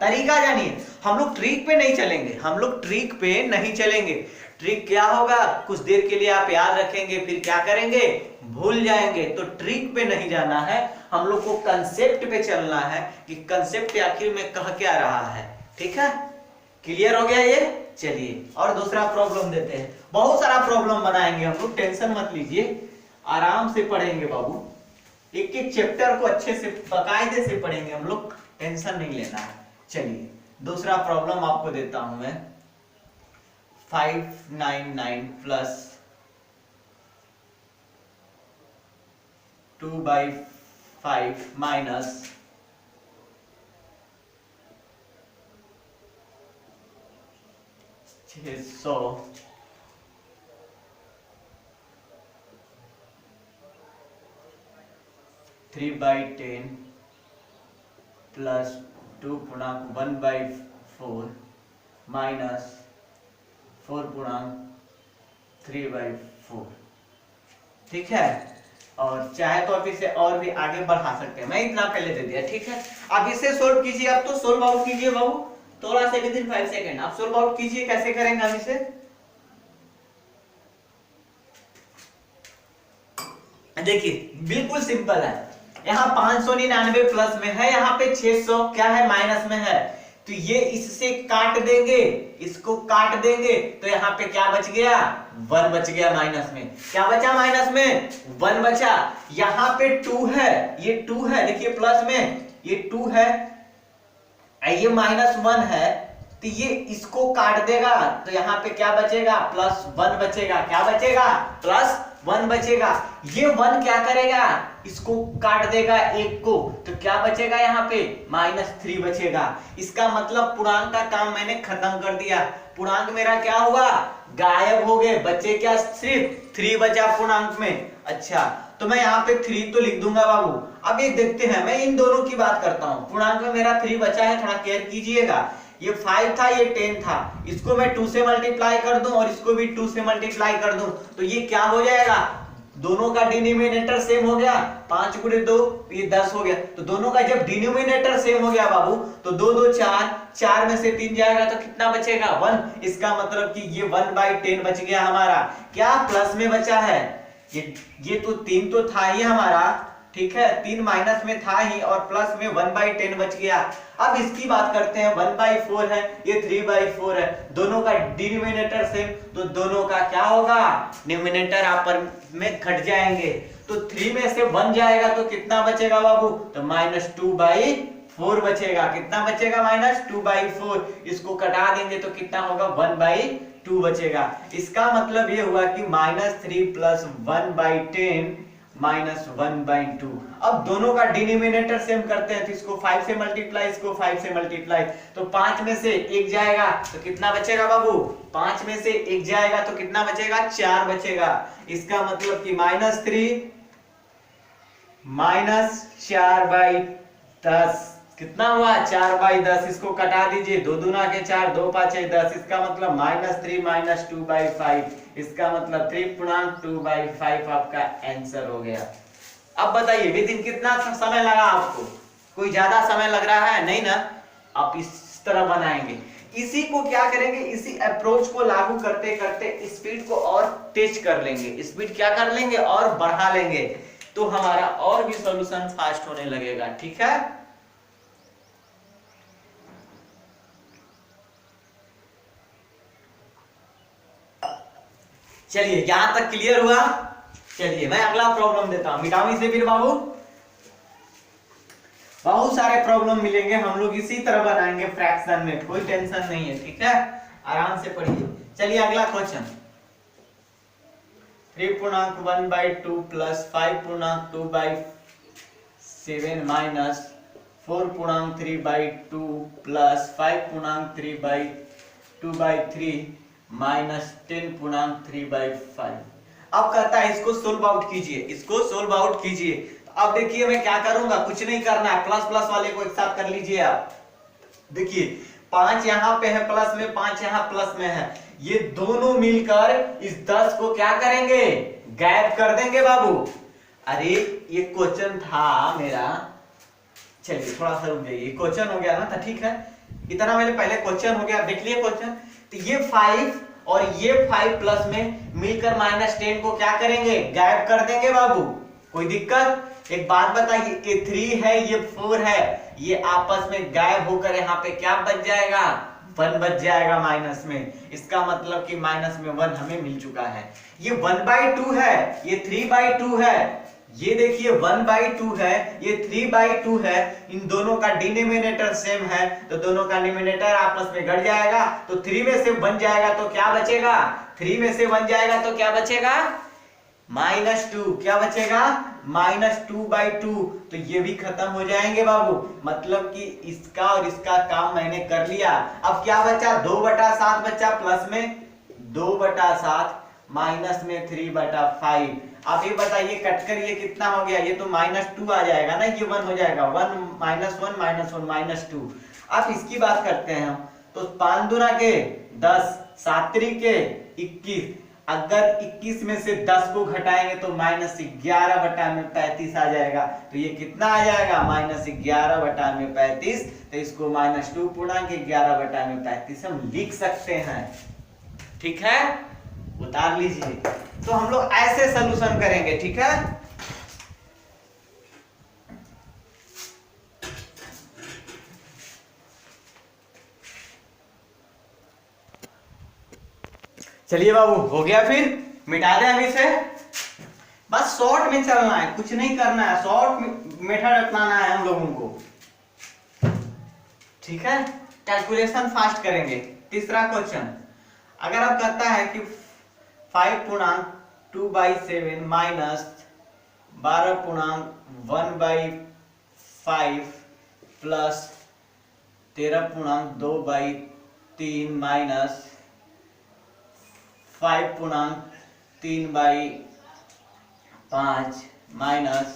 तरीका जानिए। हम लोग ट्रिक पे नहीं चलेंगे, हम लोग ट्रिक पे नहीं चलेंगे। ट्रिक क्या होगा, कुछ देर के लिए आप याद रखेंगे, फिर क्या करेंगे, भूल जाएंगे। तो ट्रिक पे नहीं जाना है, हम लोग को कंसेप्ट पे चलना है कि कंसेप्ट आखिर में कह क्या रहा है। ठीक है, क्लियर हो गया ये। चलिए और दूसरा प्रॉब्लम देते हैं, बहुत सारा प्रॉब्लम बनाएंगे हम लोग, टेंशन मत लीजिए, आराम से पढ़ेंगे बाबू, एक एक चैप्टर को अच्छे से बाकायदे से पढ़ेंगे हम लोग, टेंशन नहीं लेना है। चलिए दूसरा प्रॉब्लम आपको देता हूं मैं, 599 प्लस 2/5 माइनस 600 3/10 प्लस 2 पूर्णांक 1/4 माइनस 4 पूर्णांक 3/4। ठीक है, और चाहे तो आप इसे और भी आगे बढ़ा सकते हैं, मैं इतना पहले दे दिया। ठीक है, आप इसे सोल्व कीजिए, आप तो सोल्व आउट कीजिए बाबू, थोड़ा सा विदिन 5 सेकेंड आप सोल्व आउट कीजिए। कैसे करेंगे हम इसे, देखिए बिल्कुल सिंपल है। यहाँ 599 प्लस में है, यहाँ पे 600 क्या है, माइनस में है, तो ये इससे काट देंगे, इसको काट देंगे, तो यहाँ पे क्या बच गया, 1 बच गया माइनस में। क्या बचा माइनस में, 1 बचा। यहाँ पे 2 है, ये 2 है, देखिए प्लस में, ये 2 है, ये -1 है, तो ये इसको काट देगा, तो यहाँ पे क्या बचेगा, +1 बचेगा। क्या बचेगा, +1 बचेगा। ये 1 क्या करेगा, इसको काट देगा 1 को, तो क्या बचेगा यहाँ पे, -3 बचेगा। इसका मतलब पूर्णांक का काम मैंने खत्म कर दिया। पूर्णांक मेरा क्या हुआ, गायब हो गए, बचे क्या, सिर्फ 3 बचा पूर्णांक में। अच्छा, तो मैं यहाँ पे 3 तो लिख दूंगा बाबू। अब ये देखते हैं, मैं इन दोनों की बात करता हूँ। पूर्णांक में मेरा 3 बचा है, थोड़ा केयर कीजिएगा। ये 5 था, ये 10 था, इसको मैं 2 से मल्टीप्लाई कर दूं और इसको भी 2 से मल्टीप्लाई कर दूं, तो ये क्या हो जाएगा, दोनों का डिनोमिनेटर सेम हो गया। 5 गुणे 2 ये 10 हो गया। तो दोनों का जब डिनोमिनेटर सेम हो गया बाबू, तो 2 2 4, 4 में से 3 जाएगा तो कितना बचेगा, 1। इसका मतलब कि ये 1/10 बच गया हमारा। क्या प्लस में बचा है, ये तो 3 तो था ही हमारा, ठीक है, 3 माइनस में था ही और प्लस में 1/10 बच गया। अब इसकी बात करते हैं, 1/4 है, ये 3/4 है, दोनों का डिनोमिनेटर सेम, तो दोनों का क्या होगा, डिनोमिनेटर आपस में घट जाएंगे। तो 3 में से 1 जाएगा तो कितना बचेगा बाबू, तो -2/4 बचेगा। कितना बचेगा, -2/4। इसको कटा देंगे तो कितना होगा, 1/2 बचेगा। इसका मतलब ये हुआ कि -3 + 1/10 -1/2। अब दोनों का डिनोमिनेटर सेम करते हैं, तो इसको 5 से मल्टीप्लाई, इसको 5 से मल्टीप्लाई, तो 5 में से 1 जाएगा तो कितना बचेगा बाबू, 5 में से 1 जाएगा तो कितना बचेगा, 4 बचेगा। इसका मतलब कि -3 -4/10 कितना हुआ, 4/10। इसको कटा दीजिए, 2 दूना के 4, 2 5 10। इसका मतलब -3 - 2/5। इसका मतलब 3.2/5 आपका आंसर हो गया। अब बताइए विद इन कितना समय लगा आपको, कोई ज्यादा समय लग रहा है नहीं ना। आप इस तरह बनाएंगे, इसी को क्या करेंगे, इसी अप्रोच को लागू करते करते स्पीड को और तेज कर लेंगे, स्पीड क्या कर लेंगे और बढ़ा लेंगे, तो हमारा और भी सॉल्यूशन फास्ट होने लगेगा। ठीक है, चलिए यहां तक क्लियर हुआ। चलिए मैं अगला प्रॉब्लम देता हूं, मिटाओ इसे फिर बाबू। बहुत सारे प्रॉब्लम मिलेंगे, हम लोग इसी तरह बनाएंगे फ्रैक्शन में, कोई टेंशन नहीं है। ठीक है, आराम से पढ़िए। चलिए अगला क्वेश्चन, 3.1/2 + 5.2/7 माइनस 4.3/2 + 5.3/2/3 -10.3/5। अब कहता है इसको सोल्व आउट कीजिए, इसको सोल्व आउट कीजिए। अब देखिए मैं क्या करूंगा, कुछ नहीं करना है, प्लस प्लस वाले को एक साथ कर लीजिए आप। देखिए 5 यहाँ पे है प्लस में, 5 यहाँ प्लस में है, ये दोनों मिलकर इस 10 को क्या करेंगे, गायब कर देंगे बाबू। अरे ये क्वेश्चन था मेरा, चलिए थोड़ा सा रुक जाइए, क्वेश्चन हो गया ना, तो ठीक है, इतना मेरे पहले क्वेश्चन हो गया, देख लिए क्वेश्चन। तो ये 5 और ये 5 प्लस में मिलकर -10 को क्या करेंगे, गायब कर देंगे बाबू। कोई दिक्कत, एक बात बताइए, ये 3 है ये 4 है, ये आपस में गायब होकर यहाँ पे क्या बच जाएगा, 1 बच जाएगा माइनस में। इसका मतलब कि माइनस में 1 हमें मिल चुका है। ये 1/2 है, ये 3/2 है, ये देखिए 1/2 है, ये 3/2 है, इन दोनों का डिनोमिनेटर सेम है, तो दोनों का डिनोमिनेटर आपस में घट जाएगा, तो 3 में से 1 जाएगा तो क्या बचेगा, 3 में से 1 जाएगा तो क्या बचेगा, -2। क्या बचेगा, -2/2। तो ये भी खत्म हो जाएंगे बाबू, मतलब कि इसका और इसका काम मैंने कर लिया। अब क्या बचा, 2/7 बचा, प्लस में 2/7 माइनस में 3/5। आप ये बताइए कटकर ये कितना हो गया, ये तो -2 आ जाएगा ना, ये 1 हो जाएगा, 1 -1 -2। अब इसकी बात करते हैं हम, तो 5 दूना के 10, 7 के 21, अगर 21 में से 10 को घटाएंगे तो -11/35 आ जाएगा। तो ये कितना आ जाएगा, -11/35। तो इसको -2.11/35 हम लिख सकते हैं। ठीक है, उतार लीजिए। तो हम लोग ऐसे सॉल्यूशन करेंगे। ठीक है, चलिए बाबू हो गया, फिर मिटा दें हम इसे। बस शॉर्ट में चलना है, कुछ नहीं करना है, शॉर्ट मेथड अपनाना है हम लोगों को। ठीक है, कैलकुलेशन फास्ट करेंगे। तीसरा क्वेश्चन, अगर आप कहता है कि 5.2/7 माइनस 12.1/5 प्लस 13.2/3 माइनस 5.3/5 माइनस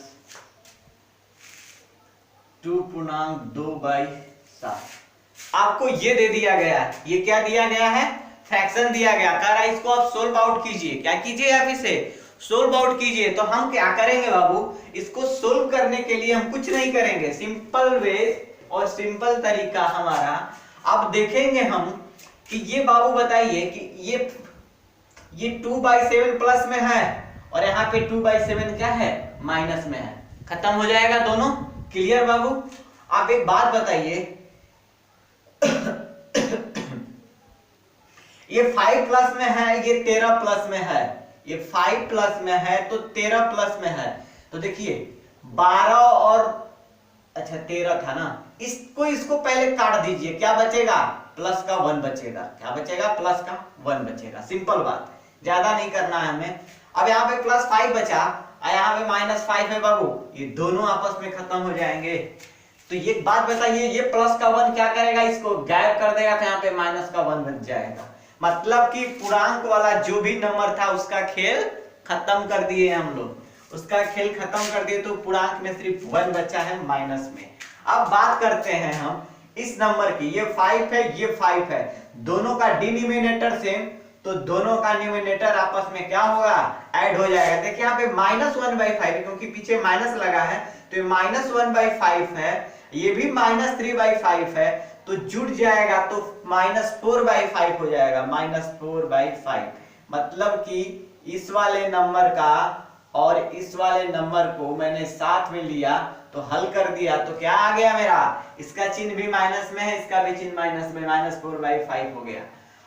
2.2/7, आपको ये दे दिया गया है। ये क्या दिया गया है? फ्रैक्शन दिया गया। कह रहा है इसको आप सोल्व आउट कीजिए। क्या कीजिए? आप इसे सोल्व आउट कीजिए। तो हम क्या करेंगे बाबू, इसको सोल्व करने के लिए हम कुछ नहीं करेंगे, सिंपल वे और सिंपल तरीका हमारा। अब देखेंगे हम कि ये बाबू बताइए कि ये 2/7 प्लस में है और यहाँ पे 2/7 क्या है? माइनस में है। खत्म हो जाएगा दोनों। क्लियर बाबू? आप एक बात बताइए, ये 5 प्लस में है, ये 13 प्लस में है। ये 5 प्लस में है तो 13 प्लस में है। तो देखिए 12 और अच्छा 13 था ना, इसको पहले काट दीजिए। क्या बचेगा? प्लस का 1 बचेगा। क्या बचेगा? प्लस का 1 बचेगा। सिंपल बात, ज्यादा नहीं करना है हमें। अब यहाँ पे +5 बचा और यहाँ पे -5 है बाबू, ये दोनों आपस में खत्म हो जाएंगे। तो ये बात बताइए, ये प्लस का 1 क्या करेगा? इसको गायब कर देगा, तो यहाँ पे माइनस का 1 बच जाएगा। मतलब कि पूर्णांक वाला जो भी नंबर था उसका खेल खत्म कर दिए हम लोग, उसका खेल खत्म कर दिए। तो पूर्णांक में सिर्फ 1 बचा है माइनस में। अब बात करते हैं हम इस नंबर की। ये 5 है, ये 5 है, दोनों का डिनोमिनेटर सेम, तो दोनों का न्यूमिनेटर आपस में क्या होगा? ऐड हो जाएगा। देखिए यहाँ पे -1/5, क्योंकि पीछे माइनस लगा है तो ये -1/5 है, ये भी -3/5 है, तो जुड़ जाएगा तो -4/5 हो जाएगा। -4/5 मतलब कि इस वाले नंबर का और इस वाले नंबर को मैंने साथ में लिया तो हल कर दिया, तो क्या आ गया मेरा? इसका चिन्ह भी माइनस में है, इसका भी चिन्ह माइनस में, -4/5 हो गया।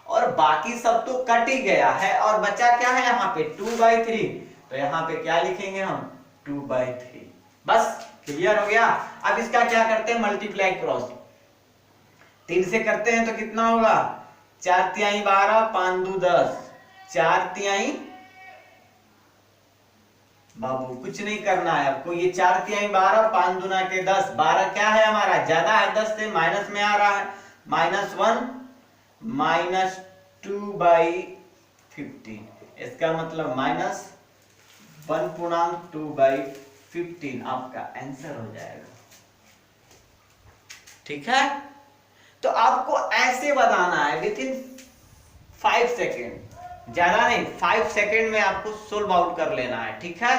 और बाकी सब तो कट ही गया है और बचा क्या है यहाँ पे? 2/3। तो यहाँ पे क्या लिखेंगे हम? 2/3। बस क्लियर हो गया। अब इसका क्या करते हैं? मल्टीप्लाई क्रॉस 3 से करते हैं तो कितना होगा? 4×3 12, 5×2 10, 4×3 बाबू कुछ नहीं करना है आपको। ये 4×3 12, 5×2 के 10, 12 क्या है हमारा? ज्यादा है, 10 से माइनस में आ रहा है। -1 -2/15, इसका मतलब -1.2/15 आपका आंसर हो जाएगा। ठीक है, तो आपको ऐसे बताना है विथिन 5 सेकेंड, ज्यादा नहीं, 5 सेकेंड में आपको सोल्व आउट कर लेना है। ठीक है,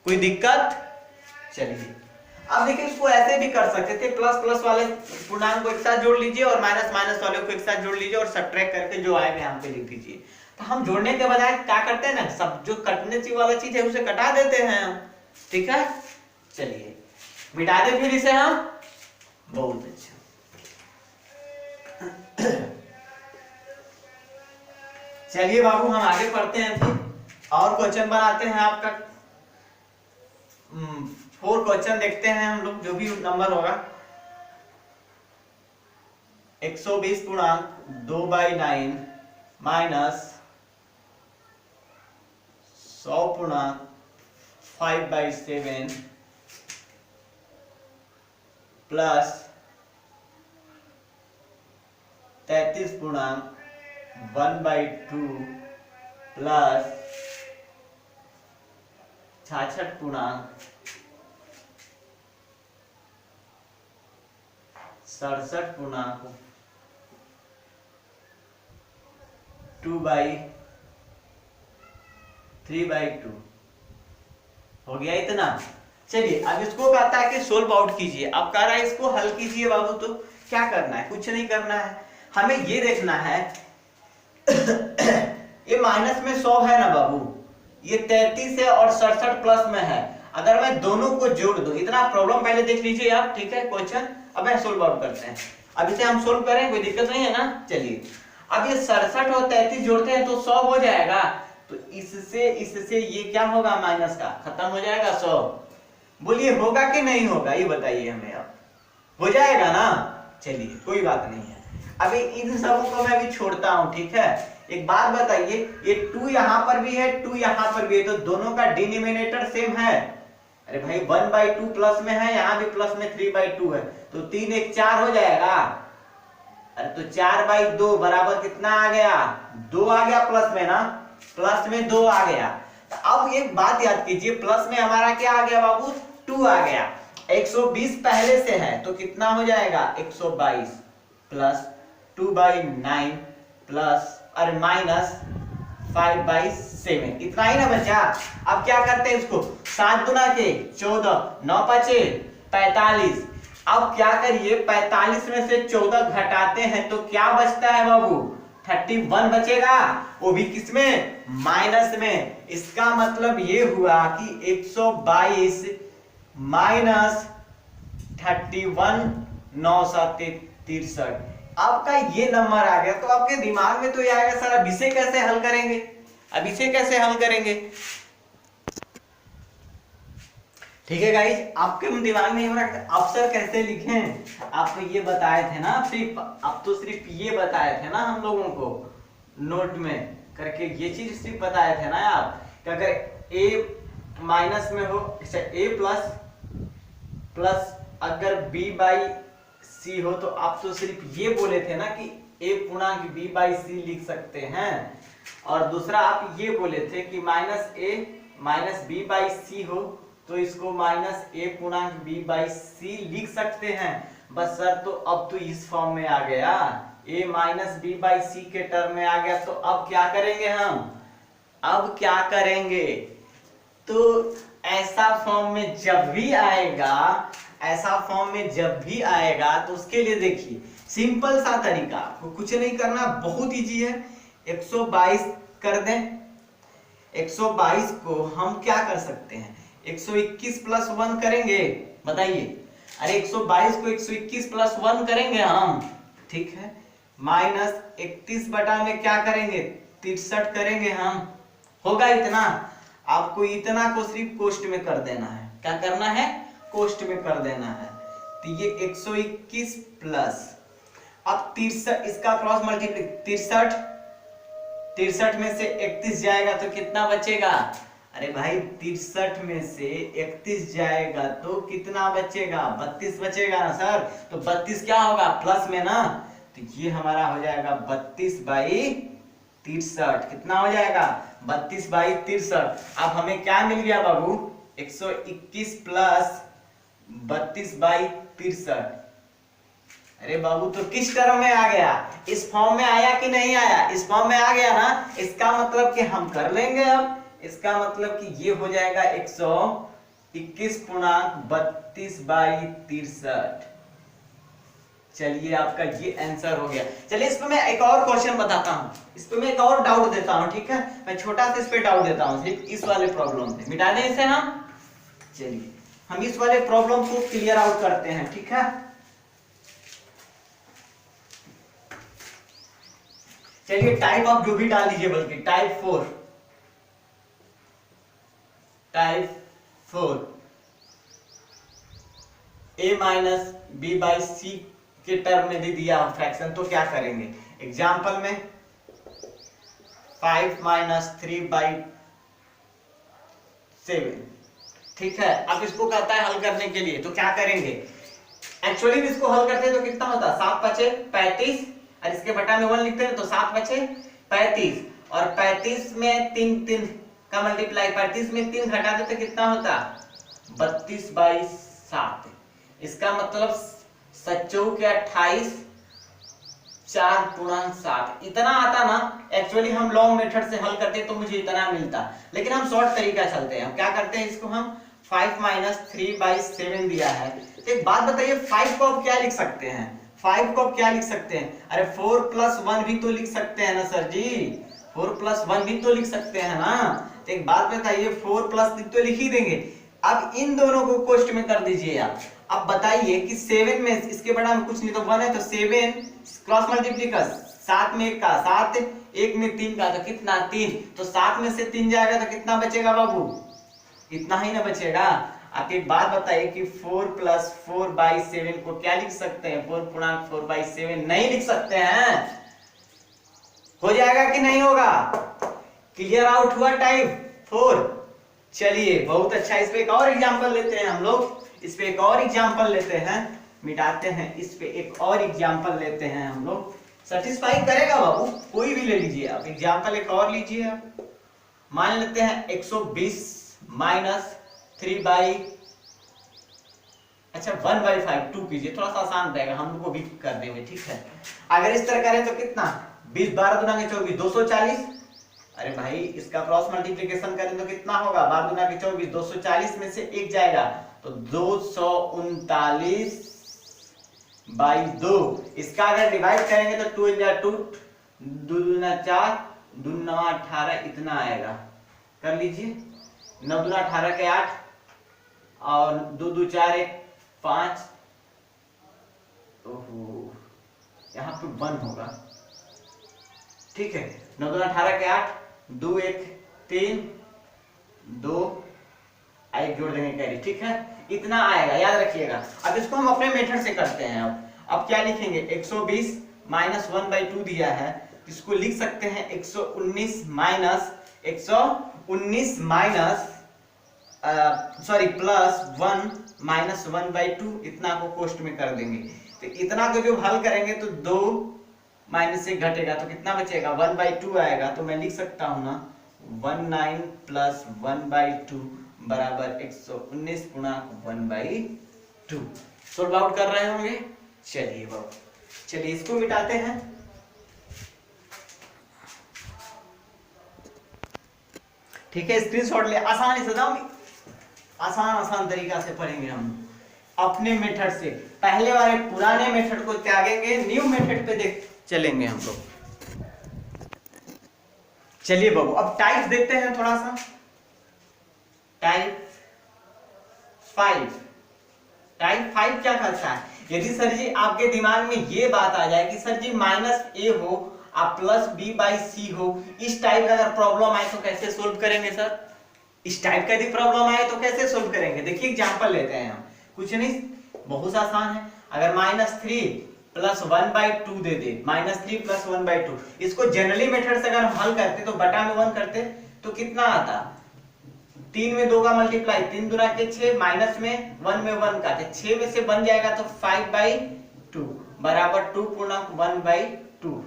कोई दिक्कत? चलिए अब देखिए, इसको ऐसे भी कर सकते थे, प्लस प्लस वाले पूर्णांक को एक साथ जोड़ लीजिए और माइनस माइनस वाले को एक साथ जोड़ लीजिए और सब्ट्रैक्ट करके जो आएगा यहाँ पे लिख दीजिए। तो हम जोड़ने के बजाय क्या करते हैं ना, सब जो कटने की वाला चीज है उसे कटा देते हैं हम। ठीक है, चलिए मिटा दे फिर इसे हम। बहुत अच्छा, चलिए बाबू हम आगे पढ़ते हैं फिर और क्वेश्चन बनाते हैं। आपका 4 क्वेश्चन देखते हैं हम लोग, जो भी नंबर होगा। 120.2/9 माइनस 100.5/7 प्लस 33.1/2 प्लस 66.2/3/2 हो गया इतना। चलिए अब इसको कहता है कि सोल्व आउट कीजिए। अब कह रहा है इसको हल कीजिए बाबू, तो क्या करना है? कुछ नहीं करना है, हमें ये देखना है ये माइनस में 100 है ना बाबू, ये 33 है और 67 प्लस में है। अगर मैं दोनों को जोड़ दूं, इतना प्रॉब्लम पहले देख लीजिए आप। ठीक है, क्वेश्चन अब मैं सोल्व आउट करते हैं। अब इसे हम सोल्व करें, कोई दिक्कत नहीं है ना। चलिए अब ये 67 और 33 जोड़ते हैं तो 100 हो जाएगा। तो इससे ये क्या होगा? माइनस का खत्म हो जाएगा 100। बोलिए होगा कि नहीं होगा, ये बताइए हमें। अब हो जाएगा ना? चलिए कोई बात नहीं है, अभी इन सबों को मैं भी छोड़ता हूं, ठीक है। एक बात बताइए, ये 2 यहां पर भी है, 2 यहां पर भी है, तो दोनों का डिनोमिनेटर सेम है। अरे भाई 1/2 प्लस में है, यहां भी प्लस में 3/2 है, तो 3 1 4 हो जाएगा। अरे तो 4/2 बराबर कितना आ गया, 2 आ गया प्लस में ना, प्लस में 2 आ गया। तो अब एक बात याद कीजिए, प्लस में हमारा क्या आ गया बाबू, 2 आ गया। 120 पहले से है तो कितना हो जाएगा, 122 प्लस 2/9 प्लस और माइनस 5/7, इतना ही ना बचा। अब क्या करते हैं इसको, 7 गुना के 14, 9 5 45। अब क्या करिए, 45 में से 14 घटाते हैं तो क्या बचता है बाबू, 31 बचेगा, वो भी किसमें, माइनस में। इसका मतलब ये हुआ कि 122 माइनस 31 963। आपका ये नंबर आ गया, तो आपके दिमाग में तो ये आएगा सर अब इसे कैसे हल करेंगे, अब इसे कैसे हल करेंगे। ठीक है गाइस, आपके दिमाग में ये हो रहा है अब सर कैसे लिखें, आप तो ये बताए थे ना, सिर्फ अब तो सिर्फ ये बताए थे ना हम लोगों को नोट में करके, ये चीज सिर्फ बताए थे ना आप कि अगर a माइनस में हो, a प्लस अगर b/c हो, तो आप तो सिर्फ ये बोले थे ना कि a पूर्णांक b/c लिख सकते हैं, और दूसरा आप ये बोले थे कि -a माइनस b/c हो तो इसको -a पूर्णांक b/c लिख सकते हैं। बस सर तो अब तो इस फॉर्म में आ गया, a माइनस b/c के टर्म में आ गया, तो अब क्या करेंगे हम, अब क्या करेंगे, तो ऐसा फॉर्म में जब भी आएगा, ऐसा फॉर्म में जब भी आएगा तो उसके लिए देखिए सिंपल सा तरीका, आपको कुछ नहीं करना, बहुत इजी है। 122 कर दें, 122 को हम क्या कर सकते हैं, 121 प्लस 1 करेंगे, बताइए। अरे 122 को 121 प्लस 1 करेंगे हम, ठीक है, माइनस 31 बटा में क्या करेंगे, 63 करेंगे हम, होगा इतना। आपको इतना को सिर्फ कोष्ट में कर देना है, क्या करना है, कोष्ट में कर देना है। तो ये 121 प्लस, अब 63, इसका क्रॉस मल्टीप्लाई, 63 में से 31 जाएगा तो कितना बचेगा, अरे भाई 63 में से 31 जाएगा तो कितना बचेगा, 32 बचेगा ना सर। तो 32 क्या होगा, प्लस में ना, तो ये हमारा हो जाएगा 32/63, कितना हो जाएगा, 32/63। अब हमें क्या मिल गया बाबू, 121 प्लस 32/63। अरे बाबू तो किस टर्म में आ गया, इस फॉर्म में आया कि नहीं आया, इस फॉर्म में आ गया ना, इसका मतलब कि हम कर लेंगे। अब इसका मतलब कि ये हो जाएगा 121 पूर्णांक 32/63। चलिए आपका ये आंसर हो गया। चलिए इस पे मैं एक और क्वेश्चन बताता हूं, इस पे मैं एक और डाउट देता हूं, ठीक है, मैं छोटा सा इस पे डाउट देता हूं, सिर्फ इस वाले प्रॉब्लम पे मिटा दें इसे हम। चलिए हम इस वाले प्रॉब्लम को क्लियर आउट करते हैं, ठीक है। चलिए टाइप आप जो भी डाल दीजिए, बल्कि टाइप 4 a माइनस b/c के टर्म में दे दिया फ्रैक्शन, तो क्या करेंगे। एग्जाम्पल में 5 माइनस 3/7, ठीक है। अब इसको कहता है हल करने के लिए, तो क्या करेंगे, एक्चुअली इसको हल करते हैं तो कितना होता है, 7 5 35, और इसके बटा में 1 लिखते हैं तो 7 5 35, और 35 में 3 का मल्टीप्लाई, 35 में 3 घटा देते कितना होता, 32/7। इसका मतलब 7 के 28, 4/7 इतना आता ना। एक्चुअली हम लॉन्ग मेथड से हल करते तो मुझे इतना मिलता, लेकिन हम शॉर्ट तरीका चलते हैं। हम क्या करते हैं, इसको हम 5 माइनस 3/7 दिया है। तो एक बात बताइए, 5 को आप क्या लिख सकते हैं, 5 को आप क्या लिख सकते हैं, अरे 4 + 1 भी तो लिख सकते हैं ना सर जी, 4 + 1 भी तो लिख सकते हैं ना। तो एक बात बताइए, 4 + तो लिख ही देंगे। अब इन दोनों को कोष्ट में कर दीजिए आप। अब बताइए कि 7 में इसके बड़ा में कुछ नहीं तो 1 है, तो 7 क्रॉस मल्टीप्लिकेशन, 7 में 1 का 7, 1 में 3 का, तो कितना 3, तो 7 में से 3 जाएगा तो कितना बचेगा बाबू, इतना ही ना बचेगा। आप एक बात बताइए कि 4 + 4/7 को क्या लिख सकते हैं? 4.4/7 नहीं लिख सकते हैं। हो जाएगा कि नहीं होगा? क्लियर आउट हुआ टाइप 4? चलिए बहुत अच्छा, इस पे एक और एग्जांपल लेते हैं हम लोग। इस पे एक और एग्जांपल लेते हैं, मिटाते हैं। इस पे एक और एग्जांपल लेते हैं हम लोग। सेटिस्फाई करेगा बाबू? कोई भी ले लीजिए आप एग्जांपल, एक और लीजिए आप। मान लेते हैं 120 - 3 अच्छा 1/5 2 कीजिए, थोड़ा सा आसान रहेगा, हम लोग को भी कर देंगे, ठीक है। अगर इस तरह करें तो कितना? 20 12 दूना के 24 240। अरे भाई इसका क्रॉस मल्टीप्लिकेशन करें तो कितना होगा? 12 दूना के 24 240 में से एक जाएगा तो 239/2। इसका अगर डिवाइड करेंगे तो 2 × 2 2 दूना 4 2 9 18 इतना आएगा। कर लीजिए, 9 दूना 18 के 8 और 2 2 4 1 5। ओहो यहाँ पे 1 होगा, ठीक है। 9 दूना 18 के 8 2 1 3 2 1 जोड़ देंगे कैरी, ठीक है। इतना आएगा, याद रखिएगा। अब इसको हम अपने मेथड से करते हैं। अब क्या लिखेंगे? 120 - 1/2 दिया है, इसको लिख सकते हैं 119 +1 - 1/2। इतना को कोष्ट में कर देंगे तो इतना को जब हल करेंगे तो 2 -1 घटेगा तो कितना बचेगा? 1/2 आएगा। तो मैं लिख सकता हूं ना 19 + 1/2 बराबर 119 × 1/2। सोल्व आउट कर रहे होंगे। चलिए बाबू, चलिए इसको मिटाते हैं। ठीक है, स्क्रीनशॉट ले, आसानी से जाओ, आसान तरीका से पढ़ेंगे हम अपने मेथड से। पहले वाले पुराने मेथड को त्यागेंगे, न्यू मेथड पे देख चलेंगे हम लोग। चलिए बाबू अब टाइप देखते हैं थोड़ा सा। टाइप 5 क्या करता है? यदि सर जी आपके दिमाग में ये बात आ जाए कि सर जी -a हो और +b/c हो, इस टाइप का अगर प्रॉब्लम आए तो कैसे सोल्व करेंगे सर? इस टाइप का यदि प्रॉब्लम आए तो कैसे सोल्व करेंगे? देखिए एग्जांपल लेते हैं हम, कुछ नहीं, बहुत आसान है। अगर -3 + 1/2 दे दे, -3 + 1/2, इसको जनरली मेथड से अगर हम हल करते तो बटा में 1 करते तो कितना आता? 3 में 2 का मल्टीप्लाई, 3 दूना के 6, माइनस में 1 में 1 का, 6 में से बन जाएगा तो 5/2 बराबर 2 × 1/2।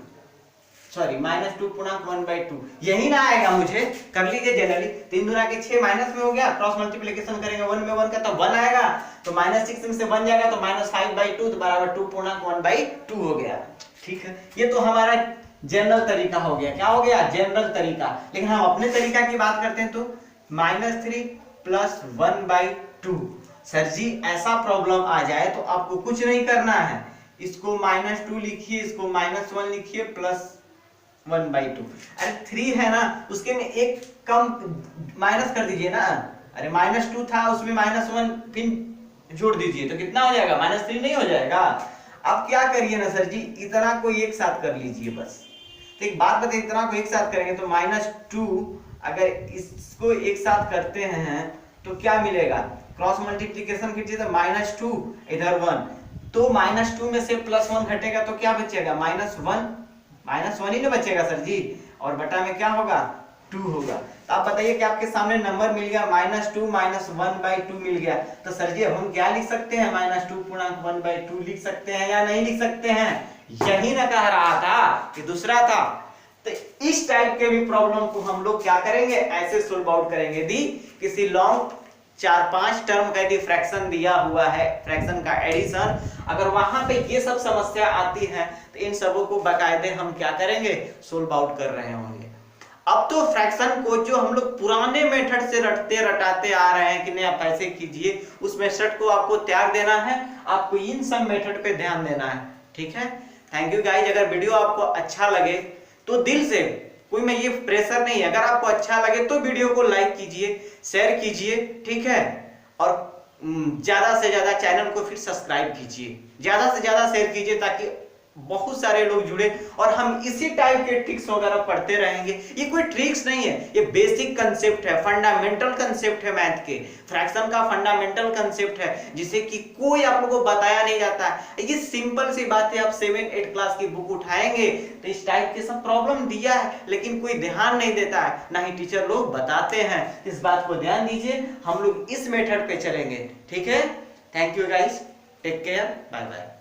यही ना आएगा मुझे, कर लीजिए जनरली। 3 दूना के 6 माइनस में हो गया, क्रॉस मल्टीप्लिकेशन करेंगे 1 में 1 का तो 1 आएगा, तो -6 में से 1 जाएगा तो -5/2 तो बराबर 2 × 1/2 हो गया, ठीक है। ये तो हमारा जनरल तरीका हो गया। क्या हो गया? जनरल तरीका। लेकिन हम अपने तरीका की बात करते हैं तो -3 + 1/2। सर जी ऐसा प्रॉब्लम आ जाए तो आपको कुछ नहीं करना है, इसको -2 लिखिए, इसको -1 लिखिए, +1/2। अरे 3 है ना, उसके में एक कम माइनस कर दीजिए ना। अरे -2 था, उसमें -1 फिर जोड़ दीजिए तो कितना हो जाएगा? -3 नहीं हो जाएगा? अब क्या करिए ना सर जी, इतना को एक साथ कर लीजिए बस। तो एक बात बताइए, इतना को एक साथ करेंगे तो -2, अगर इसको एक साथ करते हैं तो क्या मिलेगा? क्रॉस मल्टीप्लिकेशन कीजिए तो -2 इधर 1, तो -2 में से +1 घटेगा तो क्या बचेगा? -1 ही ना बचेगा सर जी, और बटा में क्या होगा? 2 होगा। तो आप बताइए कि आपके सामने नंबर मिल गया -2 - 1/2 मिल गया, तो सर जी अब हम क्या लिख सकते हैं? -2 × 1/2 लिख सकते हैं या नहीं लिख सकते हैं? यही ना कह रहा था कि दूसरा था। तो इस टाइप के भी प्रॉब्लम को हम लोग क्या करेंगे? ऐसे सोल्व आउट करेंगे। यदि किसी लॉन्ग 4-5 टर्म का यदि फ्रैक्शन दिया हुआ है, फ्रैक्शन का एडिशन, अगर वहां पे ये सब समस्या आती है तो इन सबों को बाकायदे हम क्या करेंगे? सोल्व आउट कर रहे होंगे। अब तो फ्रैक्शन को जो हम लोग पुराने मेथड से रटाते आ रहे हैं कि नहीं आप ऐसे कीजिए, उस मेथड को आपको त्याग देना है, आपको इन सब मेथड पे ध्यान देना है, ठीक है। Thank you guys. अगर वीडियो आपको अच्छा लगे तो दिल से, कोई मैं ये प्रेशर नहीं है, अगर आपको अच्छा लगे तो वीडियो को लाइक कीजिए, शेयर कीजिए, ठीक है। और ज्यादा से ज्यादा चैनल को फिर सब्सक्राइब कीजिए, ज्यादा से ज्यादा शेयर कीजिए ताकि बहुत सारे लोग जुड़े और हम इसी टाइप के ट्रिक्स वगैरह पढ़ते रहेंगे। ये कोई ट्रिक्स नहीं है, ये बेसिक कंसेप्ट है, फंडामेंटल कंसेप्ट है मैथ के, फ्रैक्शन का फंडामेंटल कंसेप्ट है जिसे कि कोई आप लोगों को बताया नहीं जाता है। ये सिंपल सी बात है, आप 7-8 क्लास की बुक उठाएंगे तो इस टाइप के सब प्रॉब्लम दिया है, लेकिन कोई ध्यान नहीं देता है, ना ही टीचर लोग बताते हैं। इस बात को ध्यान दीजिए, हम लोग इस मेथड पे चलेंगे, ठीक है। Thank you guys, take care, bye bye.